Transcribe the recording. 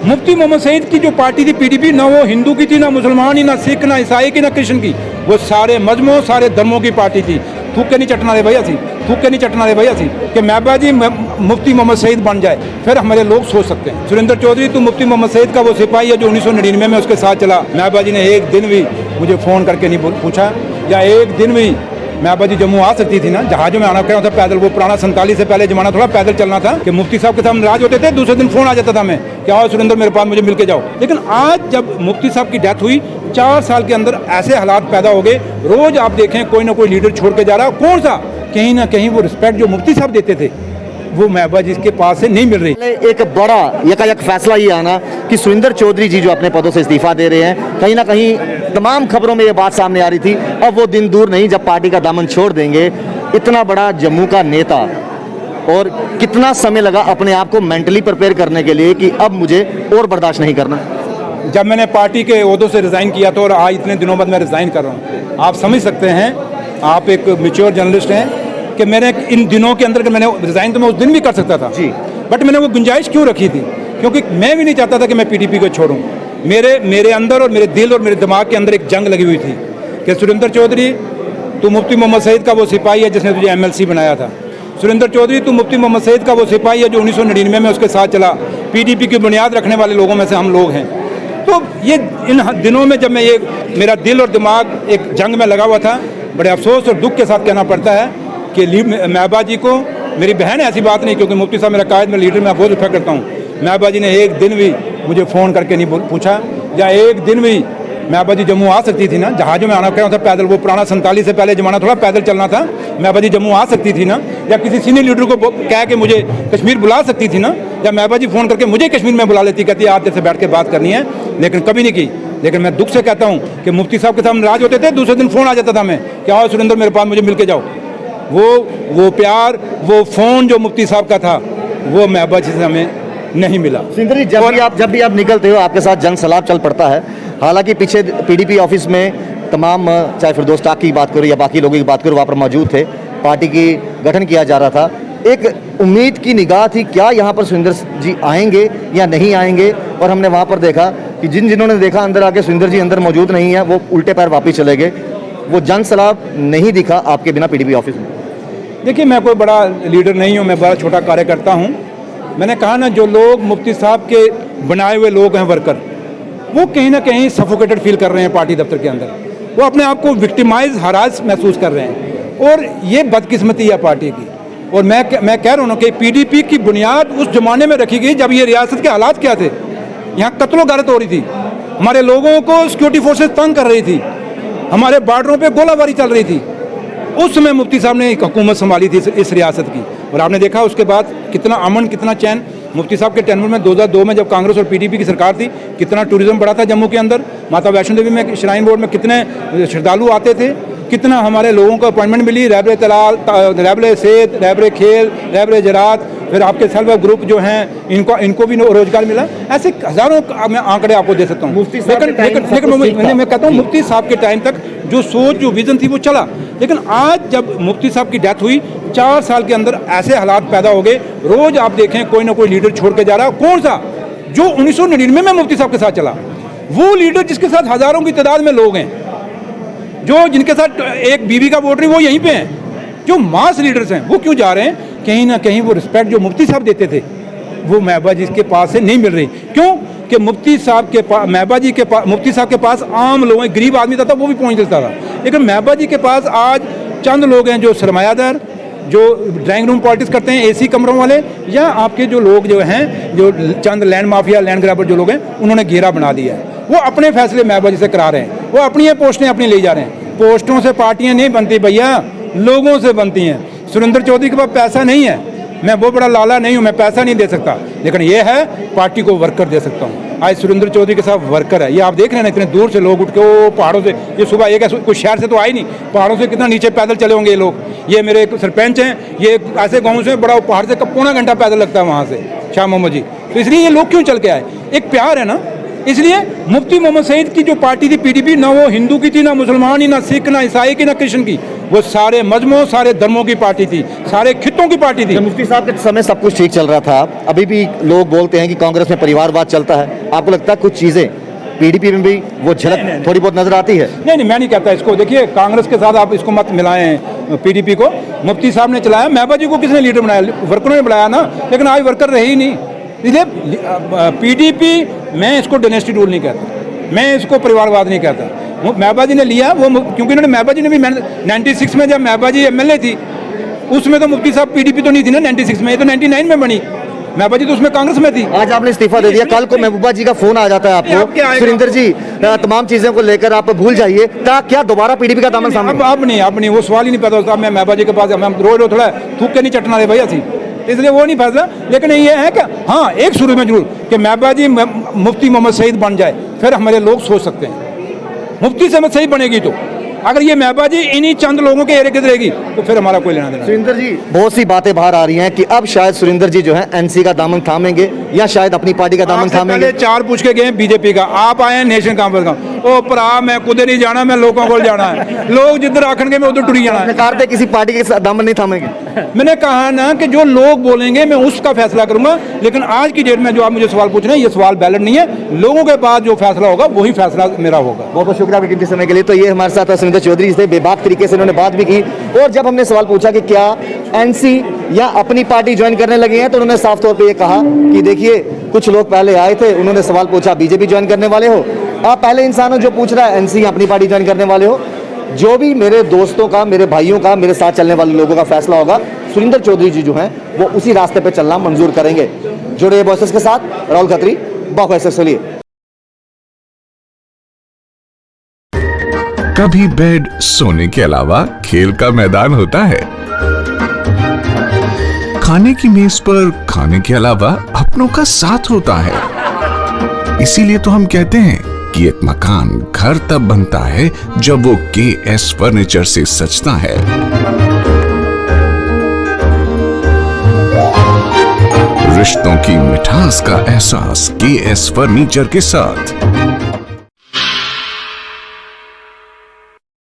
मुफ्ती मोहम्मद सईद की जो पार्टी थी पीडीपी, ना वो हिंदू की थी, ना मुसलमान ही, ना सिख, ना ईसाई की, ना कृष्ण की, वो सारे मजमों सारे धर्मों की पार्टी थी। थूक के नहीं चटना दे भैया सी, थूक के नहीं चटना दे भैया सी कि महबा जी मुफ्ती मोहम्मद सईद बन जाए, फिर हमारे लोग सोच सकते हैं। सुरेंद्र चौधरी तो मुफ्ती मोहम्मद सईद का वो सिपाही है जो 1999 में उसके साथ चला। महबा जी ने एक दिन भी मुझे फ़ोन करके नहीं पूछा, या एक दिन भी महबा जी जम्मू आ सकती थी ना, जहाज़ों में आना क्या होता पैदल, वो पुराना 47 से पहले जमाना थोड़ा पैदल चलना था कि मुफ्ती साहब के साथ नाराज होते थे, दूसरे दिन फ़ोन आ जाता था मैं कि आओ सुरेंद्र मेरे पास, मुझे मिल के जाओ। लेकिन आज जब मुफ्ती साहब की डेथ हुई, 4 साल के अंदर ऐसे हालात पैदा हो गए, रोज़ आप देखें कोई ना कोई लीडर छोड़ के जा रहा है। कौन सा? कहीं ना कहीं वो रिस्पेक्ट जो मुफ्ती साहब देते थे वो महबा जी के पास से नहीं मिल रही। एक बड़ा यकायक फैसला ये आना कि सुरेंद्र चौधरी जी जो अपने पदों से इस्तीफा दे रहे हैं, कहीं ना कहीं तमाम खबरों में ये बात सामने आ रही थी। अब वो दिन दूर नहीं जब पार्टी का दामन छोड़ देंगे। इतना बड़ा जम्मू का नेता, और कितना समय लगा अपने आप को मेंटली प्रिपेयर करने के लिए कि अब मुझे और बर्दाश्त नहीं करना। जब मैंने पार्टी के ओहदों से रिज़ाइन किया तो, और आज इतने दिनों बाद मैं रिज़ाइन कर रहा हूँ, आप समझ सकते हैं, आप एक मैच्योर जर्नलिस्ट हैं कि मैंने इन दिनों के अंदर, मैंने रिज़ाइन तो मैं उस दिन भी कर सकता था जी, बट मैंने वो गुंजाइश क्यों रखी थी? क्योंकि मैं भी नहीं चाहता था कि मैं पीडीपी को छोड़ूं। मेरे अंदर और मेरे दिल और मेरे दिमाग के अंदर एक जंग लगी हुई थी कि सुरेंद्र चौधरी तू मुफ्ती मोहम्मद सईद का वो सिपाही है जिसने तुझे एमएलसी बनाया था। सुरेंद्र चौधरी तू मुफ्ती मोहम्मद सईद का वो सिपाही है जो 1999 में उसके साथ चला। पीडीपी की बुनियाद रखने वाले लोगों में से हम लोग हैं। तो ये इन दिनों में जब मैं ये मेरा दिल और दिमाग एक जंग में लगा हुआ था, बड़े अफसोस और दुख के साथ कहना पड़ता है कि महबा जी को, मेरी बहन है ऐसी बात नहीं, क्योंकि मुफ्ती साहब मेरा कायद में लीडर, मैं बहुत रिस्पेक्ट करता हूँ। महबा जी ने एक दिन भी मुझे फ़ोन करके नहीं पूछा, या एक दिन भी महबा जी जम्मू आ सकती थी ना, जहाज़ों में आना क्या होता पैदल, वो पुराना 47 से पहले जमाना थोड़ा पैदल चलना था। महबा जी जम्मू आ सकती थी ना, या किसी सीनियर लीडर को कह के मुझे कश्मीर बुला सकती थी ना, या महबा जी फ़ोन करके मुझे कश्मीर में बुला लेती, कहती आप जैसे बैठ के बात करनी है, लेकिन कभी नहीं की। लेकिन मैं दुख से कहता हूँ कि मुफ्ती साहब के साथ नाराज होते थे, दूसरे दिन फ़ोन आ जाता था मैं कि आओ सुरेंद्र मेरे पास, मुझे मिल के जाओ। वो प्यार, वो फ़ोन जो मुफ्ती साहब का था, वो महबा जी से हमें नहीं मिला। सुरेंद्र जी, जब भी आप निकलते हो आपके साथ जन सलाब चल पड़ता है। हालांकि पीछे पीडीपी ऑफिस में तमाम, चाहे फिरदौस टाक की बात करो या बाकी लोगों की बात करो, वहाँ पर मौजूद थे, पार्टी की गठन किया जा रहा था। एक उम्मीद की निगाह थी क्या यहाँ पर सुरेंद्र जी आएंगे या नहीं आएंगे, और हमने वहाँ पर देखा कि जिन्होंने देखा अंदर आके सुरेंद्र जी अंदर मौजूद नहीं है, वो उल्टे पैर वापस चले गए। वो जन सलाब नहीं दिखा आपके बिना पीडीपी ऑफिस में। देखिए, मैं कोई बड़ा लीडर नहीं हूँ, मैं बड़ा छोटा कार्यकर्ता हूँ। मैंने कहा ना, जो लोग मुफ्ती साहब के बनाए हुए लोग हैं, वर्कर, वो कहीं ना कहीं सफोकेटेड फील कर रहे हैं पार्टी दफ्तर के अंदर। वो अपने आप को विक्टिमाइज, हरास महसूस कर रहे हैं, और ये बदकिस्मती है पार्टी की। और मैं कह रहा हूँ कि पीडीपी की बुनियाद उस जमाने में रखी गई जब ये रियासत के हालात क्या थे। यहाँ कत्लो गारत हो रही थी, हमारे लोगों को सिक्योरिटी फोर्सेस तंग कर रही थी, हमारे बॉर्डरों पे गोलाबारी चल रही थी। उस समय मुफ्ती साहब ने एक हुकूमत संभाली थी इस रियासत की, और आपने देखा उसके बाद कितना अमन, कितना चैन। मुफ्ती साहब के टेन्योर में 2002 में जब कांग्रेस और पीडीपी की सरकार थी, कितना टूरिज्म बढ़ा था जम्मू के अंदर। माता वैष्णो देवी में श्राइन बोर्ड में कितने श्रद्धालु आते थे, कितना हमारे लोगों को अपॉइंटमेंट मिली। रहबरे तलाल, रहबरे सेहत, रहबरे खेल, रहबरे ज़राअत, फिर आपके सेल्फ हेल्प ग्रुप जो हैं, इनको भी रोजगार मिला। ऐसे हज़ारों मैं आंकड़े आपको दे सकता हूँ। लेकिन मैं कहता हूँ मुफ्ती साहब के टाइम तक जो सोच, जो विजन थी, वो चला। लेकिन आज जब मुफ्ती साहब की डेथ हुई, 4 साल के अंदर ऐसे हालात पैदा हो गए, रोज़ आप देखें कोई ना कोई लीडर छोड़ के जा रहा है। कौन सा? जो 1999 में मुफ्ती साहब के साथ चला, वो लीडर जिसके साथ हज़ारों की तादाद में लोग हैं, जो जिनके साथ एक बीवी का वोटर, वो यहीं पे हैं। जो मास लीडर्स हैं वो क्यों जा रहे हैं? कहीं ना कहीं वो रिस्पेक्ट जो मुफ्ती साहब देते थे वो महबा जी के पास से नहीं मिल रही। क्यों? कि मुफ्ती साहब के पास, महबा जी के पास, मुफ्ती साहब के पास आम लोग हैं, गरीब आदमी था वो भी पहुंच जाता था। लेकिन महबा जी के पास आज चंद लोग हैं जो सरमायादार, जो ड्राइंग रूम पॉलिटिक्स करते हैं, एसी कमरों वाले, या आपके जो लोग जो हैं, जो चंद लैंड माफिया, लैंड ग्रैबर जो लोग हैं, उन्होंने घेरा बना दिया है। वो अपने फैसले महबा जी से करा रहे हैं, वो अपनी पोस्टें अपनी ले जा रहे हैं। पोस्टों से पार्टियां नहीं बनती भैया, लोगों से बनती हैं। सुरेंद्र चौधरी के पास पैसा नहीं है, मैं वो बड़ा लाला नहीं हूँ, मैं पैसा नहीं दे सकता, लेकिन ये है पार्टी को वर्कर दे सकता हूँ। आज सुरेंद्र चौधरी के साथ वर्कर है, ये आप देख रहे हैं ना, इतने दूर से लोग उठ के वो पहाड़ों से, ये सुबह एक कुछ शहर से तो आए नहीं, पहाड़ों से कितना नीचे पैदल चले होंगे ये लोग। ये मेरे एक सरपंच हैं, ये ऐसे गाँव से बड़ा पहाड़ से पौना घंटा पैदल लगता है वहाँ से, शाह मोहम्मद जी। तो इसलिए ये लोग क्यों चल के आए? एक प्यार है ना, इसलिए मुफ्ती मोहम्मद सईद की जो पार्टी थी पीडीपी, ना वो हिंदू की थी, ना मुसलमान ही, ना सिख, ना ईसाई की, ना कृष्ण की, वो सारे मजहबों सारे धर्मों की पार्टी थी, सारे खित्तों की पार्टी थी। जब मुफ्ती साहब के समय सब कुछ ठीक चल रहा था, अभी भी लोग बोलते हैं कि कांग्रेस में परिवारवाद चलता है, आपको लगता है कुछ चीजें पीडीपी में भी वो झलक थोड़ी बहुत नजर आती है? नहीं, मैं नहीं कहता इसको। देखिए, कांग्रेस के साथ आप इसको मत मिलाएं पीडीपी को। मुफ्ती साहब ने चलाया, महबूबा जी को किसने लीडर बनाया? वर्करों ने बनाया ना, लेकिन आज वर्कर रहे ही नहीं। इसलिए पीडीपी, मैं इसको डायनेस्टी रूल नहीं कहता, मैं इसको परिवारवाद नहीं कहता। महबूबा जी ने लिया वो, क्योंकि उन्होंने, महबूबा जी ने भी 96 में जब महबूबा जी एमएलए थी, उसमें तो मुफ्ती साहब पीडीपी तो नहीं थी ना 96 में, ये तो 99 में बनी। महबूबा जी तो उसमें कांग्रेस में थी। आज आपने इस्तीफा दे दिया, कल को महबूबा जी का फोन आ जाता है आपको, सुरेंद्र जी तमाम चीजें को लेकर आप भूल जाइए, क्या दोबारा पीडीपी का दामन सामने? अब नहीं, वो सवाल ही नहीं पैदा होता। मैं महबूबा जी के पास, हम रोज थोड़ा थूक के नहीं चटना रहे भैया थी, इसलिए वो नहीं फैसला। लेकिन ये है कि हाँ, एक शुरू में जरूर कि महबूबा जी मुफ्ती मोहम्मद सईद बन जाए, फिर हमारे लोग सोच सकते हैं। मुफ्ती से सईद बनेगी तो, अगर ये महबूबा जी इन्हीं चंद लोगों के इर्द गिर्द रहेगी तो फिर हमारा कोई लेना देना। सुरेंद्र जी, बहुत सी बातें बाहर आ रही हैं कि अब शायद सुरेंद्र जी जो है एनसी का दामन थामेंगे या शायद अपनी पार्टी का दामन थामेंगे। 4 पूछ के गए बीजेपी का, आप आए हैं नेशनल कॉन्फ्रेंस का। ओ भरा, मैं कुदे नहीं जाना, मैं लोगों को जाना है, लोग जिधर आखणगे मैं उधर टुरी जाना है। कार किसी पार्टी के दामन नहीं थामेंगे। मैंने कहा ना कि जो लोग बोलेंगे मैं उसका फैसला करूंगा, लेकिन आज की डेट में जो आप मुझे सवाल पूछ रहे हैं, ये सवाल बैलेंट नहीं है। लोगों के पास जो फैसला होगा वही फैसला मेरा होगा। बहुत बहुत शुक्रिया आपके कीमती समय के लिए। तो ये हमारे साथ सुरेंद्र चौधरी थे, बेबाक तरीके से उन्होंने बात भी की। और जब हमने सवाल पूछा कि क्या एनसी या अपनी पार्टी ज्वाइन करने लगे हैं, तो उन्होंने साफ तौर पे ये कहा कि देखिए, कुछ लोग पहले आए थे, उन्होंने सवाल पूछा बीजेपी ज्वाइन करने वाले हो, आप पहले इंसान हो जो पूछ रहा है एनसी या अपनी पार्टी ज्वाइन करने वाले हो। जो भी मेरे दोस्तों का, मेरे भाइयों का, मेरे साथ चलने वाले लोगों का फैसला होगा, सुरेंद्र चौधरी जी जो हैं वो उसी रास्ते पे चलना मंजूर करेंगे। जुड़े बॉसेस के साथ राहुल खत्री, बाको ऐसे चलिए। कभी बेड सोने के अलावा खेल का मैदान होता है, खाने की मेज पर खाने के अलावा अपनों का साथ होता है। इसीलिए तो हम कहते हैं कि एक मकान घर तब बनता है जब वो KS फर्नीचर से सजता है। रिश्तों की मिठास का एहसास KS फर्नीचर के साथ।